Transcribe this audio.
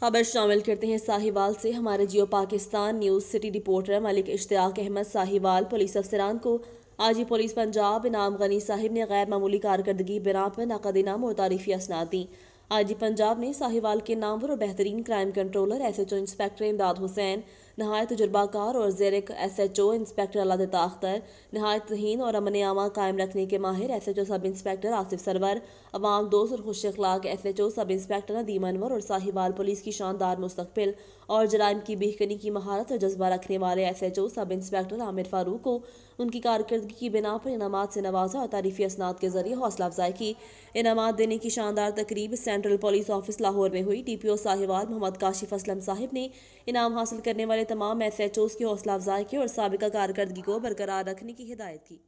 खबर शामिल करते हैं साहिवाल से। हमारे Geo Pakistan news city reporter Malik Ishtiaq Ahmed Sahiwal police अफसरान को आज ही पुलिस पंजाब इनाम गनी साहिब ने गैर मामूली कारकर्दगी बिना पर नकद इनाम और तारीफी असनाद दी। आज ही पंजाब ने साहिवाल के नामवर और बेहतरीन क्राइम कंट्रोलर SHO इंस्पेक्टर इमदाद हुसैन, नहायत तजुर्बाकार और ज़ेरिक SHO इंस्पेक्टर अल्लाह अख्तर, नहायत तहीन और अमन आमा कायम रखने के माहिर SHO sub inspector Asif server, अवाम दोस्त और खुश अखलाक SHO sub inspector Nadeem Anwar और साहिवाल पुलिस की शानदार मुस्तकबिल और जराइम की बेहकनी की महारत और जज्बा रखने वाले SHO sub inspector Aamir Farooq को उनकी कारकर्दगी की बिना पर इनामात से नवाजा और तारीफी असनाद के जरिए हौसला अफजाई की। इनामात देने की शानदार तकरीब सेंट्रल पुलिस ऑफिस लाहौर में हुई। DPO साहिवाल मोहम्मद काशिफ असलम साहिब ने इनाम हासिल करने वाले तमाम SHOs की हौसला अफजाई की और साबिका कारकर्दगी को बरकरार रखने की हिदायत की।